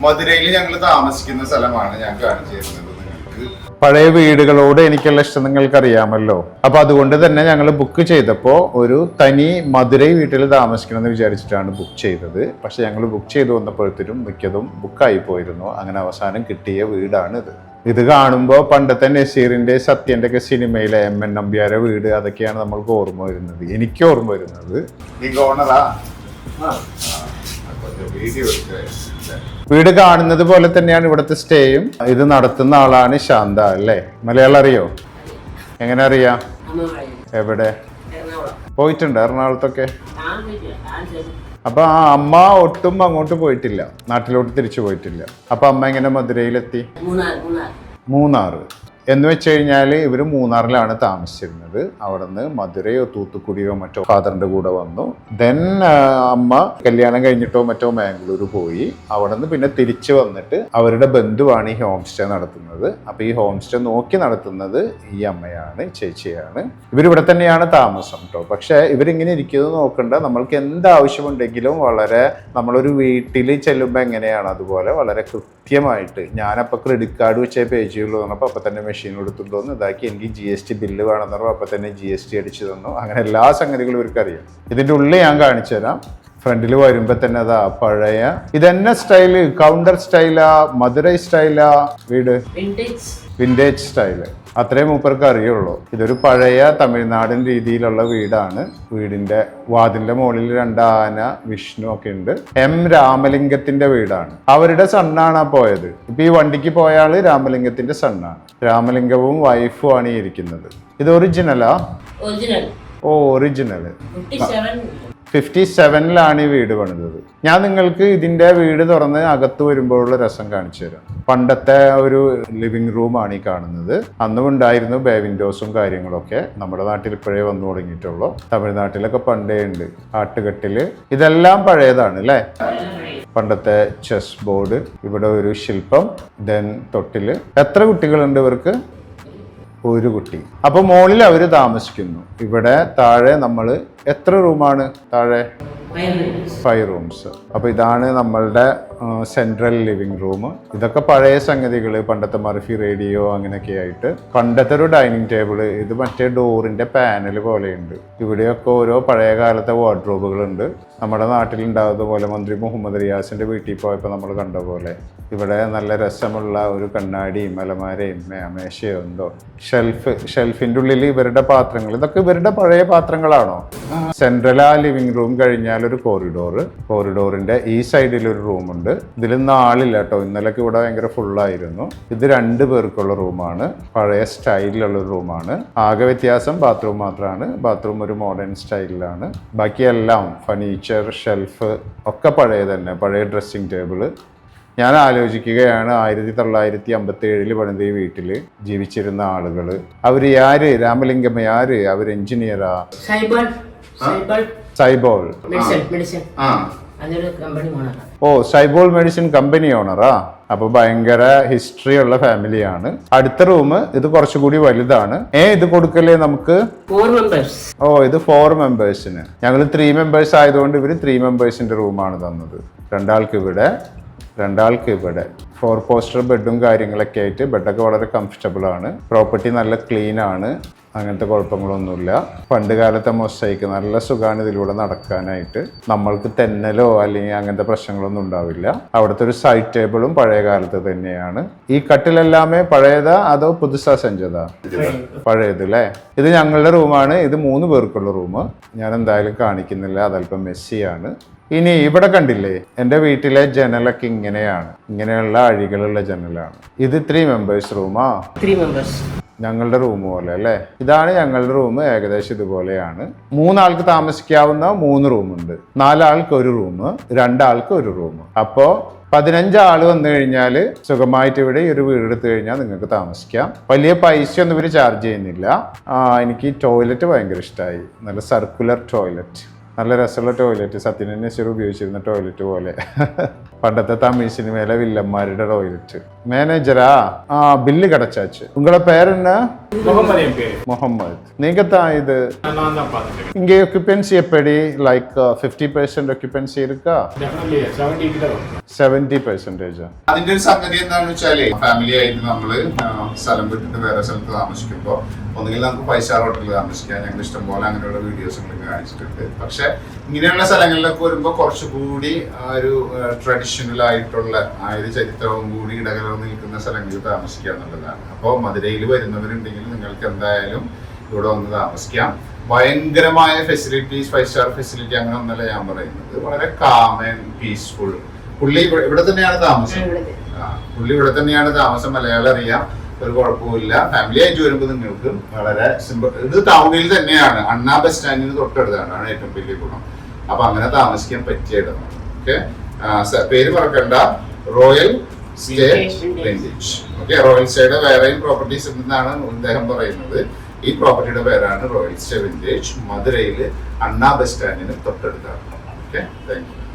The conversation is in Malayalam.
മധുരയിൽ ഞങ്ങൾ താമസിക്കുന്ന സ്ഥലമാണ് ഞാൻ കാണിച്ചു തരുന്നത് നിങ്ങൾക്ക്. പഴയ വീടുകളോട് എനിക്കുള്ള ഇഷ്ടം നിങ്ങൾക്ക് അറിയാമല്ലോ. അപ്പൊ അതുകൊണ്ട് തന്നെ ഞങ്ങൾ ബുക്ക് ചെയ്തപ്പോൾ ഒരു തനി മധുരൈ വീട്ടിൽ താമസിക്കണം എന്ന് വിചാരിച്ചിട്ടാണ് ബുക്ക് ചെയ്തത്. പക്ഷെ ഞങ്ങൾ ബുക്ക് ചെയ്തു വന്നപ്പോഴത്തേനും മിക്കതും ബുക്കായി പോയിരുന്നു. അങ്ങനെ അവസാനം കിട്ടിയ വീടാണ് ഇത്. ഇത് കാണുമ്പോൾ പണ്ടത്തെ നസീറിന്റെ സത്യന്റെ ഒക്കെ സിനിമയിലെ MN നമ്പ്യാരെ വീട് അതൊക്കെയാണ് നമ്മൾക്ക് ഓർമ്മ വരുന്നത്. എനിക്ക് ഓർമ്മ വരുന്നത് വീട് കാണുന്നത് പോലെ തന്നെയാണ് ഇവിടുത്തെ സ്റ്റേയും. ഇത് നടത്തുന്ന ആളാണ് ശാന്ത അല്ലേ? മലയാളം അറിയോ? എങ്ങനെ അറിയാം? എവിടെ പോയിട്ടുണ്ട്? എറണാകുളത്തൊക്കെ. അപ്പൊ ആ അമ്മ ഒട്ടും അങ്ങോട്ട് പോയിട്ടില്ല, നാട്ടിലോട്ട് തിരിച്ചു പോയിട്ടില്ല. അപ്പൊ അമ്മ എങ്ങനെ മധുരയിലെത്തി? മൂന്നാറ് എന്ന് വെച്ച് കഴിഞ്ഞാൽ ഇവർ മൂന്നാറിലാണ് താമസിച്ചിരുന്നത്. അവിടെ നിന്ന് മധുരയോ തൂത്തുക്കുടിയോ മറ്റോ ഫാദറിന്റെ കൂടെ വന്നു. ദെൻ അമ്മ കല്യാണം കഴിഞ്ഞിട്ടോ മറ്റോ ബാംഗ്ലൂർ പോയി. അവിടെ നിന്ന് പിന്നെ തിരിച്ചു വന്നിട്ട് അവരുടെ ബന്ധുവാണ് ഈ ഹോം സ്റ്റേ നടത്തുന്നത്. അപ്പൊ ഈ ഹോം സ്റ്റേ നോക്കി നടത്തുന്നത് ഈ അമ്മയാണ്, ചേച്ചിയാണ്. ഇവരിവിടെ തന്നെയാണ് താമസം കേട്ടോ. പക്ഷെ ഇവരിങ്ങനെ ഇരിക്കുന്നത് നോക്കണ്ട. നമ്മൾക്ക് എന്താവശ്യമുണ്ടെങ്കിലും വളരെ നമ്മളൊരു വീട്ടിൽ ചെല്ലുമ്പോൾ എങ്ങനെയാണ് അതുപോലെ വളരെ കൃത്യമായിട്ട്. ഞാനപ്പോൾ ക്രെഡിറ്റ് കാർഡ് വെച്ചേ പേ ചെയ്യുള്ളൂ പറഞ്ഞപ്പോൾ അപ്പം തന്നെ മെഷീൻ എടുത്തുകൊണ്ടുവന്ന് ഇതാക്കി. എനിക്ക് GST ബില്ല് വേണമെന്ന് പറഞ്ഞപ്പോൾ അപ്പം തന്നെ GST അടിച്ചു തന്നു. അങ്ങനെ എല്ലാ സംഗതികളും ഇവർക്ക് അറിയാം. ഇതിൻ്റെ ഉള്ളിൽ ഞാൻ കാണിച്ചു തരാം. ഫ്രണ്ടിൽ വരുമ്പോൾ തന്നെ അതാ പഴയ ഇതെന്നെ സ്റ്റൈല്, കൗണ്ടർ സ്റ്റൈലാ, മധുരൈ സ്റ്റൈലാ വീട്, വിൻറ്റേജ് സ്റ്റൈല്. അത്രയും മൂപ്പർക്ക് അറിയുള്ളൂ. ഇതൊരു പഴയ തമിഴ്നാടൻ രീതിയിലുള്ള വീടാണ്. വീടിന്റെ വാതിലിന്റെ മുകളിൽ 2 ആന, വിഷ്ണു ഒക്കെ ഉണ്ട്. രാമലിംഗത്തിന്റെ വീടാണ്. അവരുടെ സണ്ണാണ് പോയത്. ഇപ്പൊ ഈ വണ്ടിക്ക് പോയ ആള് രാമലിംഗത്തിന്റെ സണ്ണാണ്. രാമലിംഗവും വൈഫും ആണ് ഈ ഇരിക്കുന്നത്. ഇത് ഒറിജിനലാ? ഓ ഒറിജിനല്. 57-ലാണ് ഈ വീട് പണിതത്. ഞാൻ നിങ്ങൾക്ക് ഇതിന്റെ വീട് തുറന്ന് അകത്ത് വരുമ്പോഴുള്ള രസം കാണിച്ചു തരാം. പണ്ടത്തെ ഒരു ലിവിംഗ് റൂമാണ് ഈ കാണുന്നത്. അന്നും ഉണ്ടായിരുന്നു ബേ വിൻഡോസും കാര്യങ്ങളൊക്കെ. നമ്മുടെ നാട്ടിൽ ഇപ്പോഴേ വന്നു തുടങ്ങിയിട്ടുള്ളൂ. തമിഴ്നാട്ടിലൊക്കെ പണ്ടേ ഉണ്ട്. ആട്ടുകെട്ടില് ഇതെല്ലാം പഴയതാണ് അല്ലേ? പണ്ടത്തെ ചെസ് ബോർഡ്, ഇവിടെ ഒരു ശില്പം, ദെൻ തൊട്ടില്. എത്ര കുട്ടികളുണ്ട് ഇവർക്ക്? ഒരു കുട്ടി. അപ്പൊ മുകളിൽ അവര് താമസിക്കുന്നു. ഇവിടെ താഴെ നമ്മള് എത്ര റൂമാണ് താഴെ? 5 റൂംസ്. അപ്പൊ ഇതാണ് നമ്മളുടെ സെൻട്രൽ ലിവിംഗ് റൂം. ഇതൊക്കെ പഴയ സംഗതികൾ, പണ്ടത്തെ മർഫി റേഡിയോ അങ്ങനെയൊക്കെ ആയിട്ട്. പണ്ടത്തെ ഒരു ഡൈനിങ് ടേബിള്. ഇത് മറ്റേ ഡോറിന്റെ പാനൽ പോലെയുണ്ട്. ഇവിടെയൊക്കെ ഓരോ പഴയ കാലത്തെ വാർഡ്രോബുകളുണ്ട്. നമ്മുടെ നാട്ടിലുണ്ടാകുന്ന പോലെ മന്ത്രി മുഹമ്മദ് റിയാസിന്റെ വീട്ടിൽ പോയപ്പോൾ നമ്മൾ കണ്ട പോലെ ഇവിടെ നല്ല രസമുള്ള ഒരു കണ്ണാടിയും അലമാരയും മേശയോ എന്തോ ഷെൽഫിന്റെ ഉള്ളിൽ ഇവരുടെ പാത്രങ്ങൾ. ഇതൊക്കെ ഇവരുടെ പഴയ പാത്രങ്ങളാണോ? സെൻട്രൽ ആ ലിവിംഗ് റൂം കഴിഞ്ഞാൽ ഒരു കോറിഡോറിന്റെ ഈ സൈഡിൽ ഒരു റൂമുണ്ട്. ഇതിലൊന്നും ആളില്ല കേട്ടോ. ഇന്നലെയൊക്കെ ഇവിടെ ഭയങ്കര ഫുള്ളായിരുന്നു. ഇത് 2 പേർക്കുള്ള റൂമാണ്. പഴയ സ്റ്റൈലിലുള്ള ഒരു റൂമാണ്. ആകെ വ്യത്യാസം ബാത്റൂം മാത്രമാണ്. ബാത്റൂം ഒരു മോഡേൺ സ്റ്റൈലിലാണ്. ബാക്കിയെല്ലാം ഫർണിച്ചർ, ഷെൽഫ് ഒക്കെ പഴയ തന്നെ. പഴയ ഡ്രസ്സിംഗ് ടേബിള്. ഞാൻ ആലോചിക്കുകയാണ് 1957 പണിത ഈ വീട്ടിൽ ജീവിച്ചിരുന്ന ആളുകൾ. അവര് ആര്? രാമലിംഗമ്മ ആര്? അവർ എഞ്ചിനീയറാ? സൈബോൾ. ഓ സൈബോൾ മെഡിസിൻ കമ്പനി ഓണറാ. അപ്പൊ ഭയങ്കര ഹിസ്റ്ററി ഉള്ള ഫാമിലിയാണ്. അടുത്ത റൂം ഇത് കുറച്ചുകൂടി വലുതാണ്. ഇത് കൊടുക്കല്ലേ നമുക്ക്? 4 members. ഓ ഇത് 4 മെമ്പേഴ്സിന്. ഞങ്ങൾ 3 മെമ്പേഴ്സ് ആയതുകൊണ്ട് ഇവര് 3 മെമ്പേഴ്സിന്റെ റൂമാണ് തന്നത്. 2 ആൾക്ക് ഇവിടെ, 2 ആൾക്ക് ഇവിടെ. 4 പോസ്റ്റർ ബെഡും കാര്യങ്ങളൊക്കെ ആയിട്ട്. ബെഡൊക്കെ വളരെ കംഫർട്ടബിൾ ആണ്. പ്രോപ്പർട്ടി നല്ല ക്ലീൻ ആണ്. അങ്ങനത്തെ കുഴപ്പങ്ങളൊന്നുമില്ല. പണ്ട് കാലത്തെ മൊസൈക്ക് നല്ല സുഖമാണ് ഇതിലൂടെ നടക്കാനായിട്ട്. നമ്മൾക്ക് തെന്നലോ അല്ലെങ്കിൽ അങ്ങനത്തെ പ്രശ്നങ്ങളൊന്നും ഉണ്ടാവില്ല. അവിടുത്തെ ഒരു സൈഡ് ടേബിളും പഴയ കാലത്ത് തന്നെയാണ്. ഈ കട്ടിലെല്ലാമേ പഴയതാ അതോ പുതുസാ സെഞ്ചതാ? പഴയത് അല്ലേ? ഇത് ഞങ്ങളുടെ റൂമാണ്. ഇത് 3 പേർക്കുള്ള റൂം. ഞാൻ എന്തായാലും കാണിക്കുന്നില്ല, അതല്പം മെസ്സിയാണ്. ഇനി ഇവിടെ കണ്ടില്ലേ, എൻ്റെ വീട്ടിലെ ജനലൊക്കെ ഇങ്ങനെയാണ്. ഇങ്ങനെയുള്ള അഴികളുള്ള ജനലാണ്. ഇത് 3 മെമ്പേഴ്സ് റൂമാ? 3 members. ഞങ്ങളുടെ റൂം പോലെ അല്ലേ? ഇതാണ് ഞങ്ങളുടെ റൂം. ഏകദേശം ഇതുപോലെയാണ്. 3 ആൾക്ക് താമസിക്കാവുന്ന 3 റൂമുണ്ട്. 4 ആൾക്ക് ഒരു റൂം, 2 ആൾക്ക് ഒരു റൂം. അപ്പോ 15 ആള് വന്നു കഴിഞ്ഞാൽ സുഖമായിട്ട് ഇവിടെ ഒരു വീട് എടുത്തു കഴിഞ്ഞാൽ നിങ്ങൾക്ക് താമസിക്കാം. വലിയ പൈസ ഒന്നും ഇവർ ചാർജ് ചെയ്യുന്നില്ല. എനിക്ക് ടോയ്ലറ്റ് ഭയങ്കര ഇഷ്ടമായി. നല്ല സർക്കുലർ ടോയ്ലറ്റ്, നല്ല രസമുള്ള ടോയ്ലറ്റ്. സത്യനന്വേശ്വർ ഉപയോഗിച്ചിരുന്ന ടോയ്ലറ്റ് പോലെ. പണ്ടത്തെ തമിഴ് സിനിമയിലെ വില്ലന്മാരുടെ ടോയ്ലറ്റ്. மேனேஜரா பில்லு கிடைச்சாச்சு. உங்களோட பேர் என்ன? முகமது என் பேரு. முகமது. நீங்க தான் இது நான் தான் பார்த்துருக்கேன். இங்கே ஒக்குபென்சி எப்படி? லைக் 50% ഒക്യുപ്പൻസി இருக்கா? 70 കിലോ 70%. അതിന്റെ ഒരു സംഗതി എന്താണെന്ന് വെച്ചാല് ഫാമിലി ആയിട്ട് നമ്മള് സ്ഥലം വിട്ടിട്ട് വേറെ സ്ഥലത്ത് താമസിക്കുമ്പോൾ ഒന്നുകിൽ നമുക്ക് 5 സ്റ്റാർ ഹോട്ടലിൽ താമസിക്കാം. ഞങ്ങൾ ഇഷ്ടംപോലെ അങ്ങനെയുള്ള വീഡിയോസ് നിങ്ങൾക്ക് കാണിച്ചിട്ടുണ്ട്. പക്ഷെ ഇങ്ങനെയുള്ള സ്ഥലങ്ങളിലൊക്കെ വരുമ്പോൾ കുറച്ചുകൂടി ഒരു ട്രഡീഷണൽ ആയിട്ടുള്ള ആ ഒരു ചരിത്രവും കൂടി ഇടകലർന്ന് നിൽക്കുന്ന സ്ഥലങ്ങളിൽ താമസിക്കുക എന്നുള്ളതാണ്. അപ്പോൾ മധുരയിൽ വരുന്നവരുണ്ടെങ്കിൽ നിങ്ങൾക്ക് എന്തായാലും ഇവിടെ വന്ന് താമസിക്കാം. ഭയങ്കരമായ ഫെസിലിറ്റീസ് 5 സ്റ്റാർ ഫെസിലിറ്റി അങ്ങനെ ഒന്നല്ല ഞാൻ പറയുന്നത്. വളരെ കാം ആൻഡ് പീസ്ഫുൾ. പുള്ളി ഇവിടെ തന്നെയാണ് താമസം. പുള്ളി ഇവിടെ തന്നെയാണ് താമസം. മലയാളം അറിയാം, ഒരു കുഴപ്പമില്ല. ഫാമിലി ആയിട്ട് വരുമ്പോൾ നിങ്ങൾക്ക് വളരെ സിമ്പിൾ. ഇത് ടൗണിൽ തന്നെയാണ്, അണ്ണാ ബസ് സ്റ്റാൻഡിന് തൊട്ടടുത്താണ്. ആണ് ഏറ്റവും വലിയ ഗുണം. അപ്പൊ അങ്ങനെ താമസിക്കാൻ പറ്റിയ ഇടമാണ്. ഓക്കെ, പേര് മറക്കണ്ട, royal stay vintage. Okay, royal സ്റ്റേയുടെ വേറെയും പ്രോപ്പർട്ടീസ് ഉണ്ടെന്നാണ് അദ്ദേഹം പറയുന്നത്. ഈ പ്രോപ്പർട്ടിയുടെ പേരാണ് റോയൽ സ്റ്റേ വിന്റേജ്. മധുരയിൽ അണ്ണാ ബസ് സ്റ്റാൻഡിന് തൊട്ടടുത്താണ്. Okay, thank you.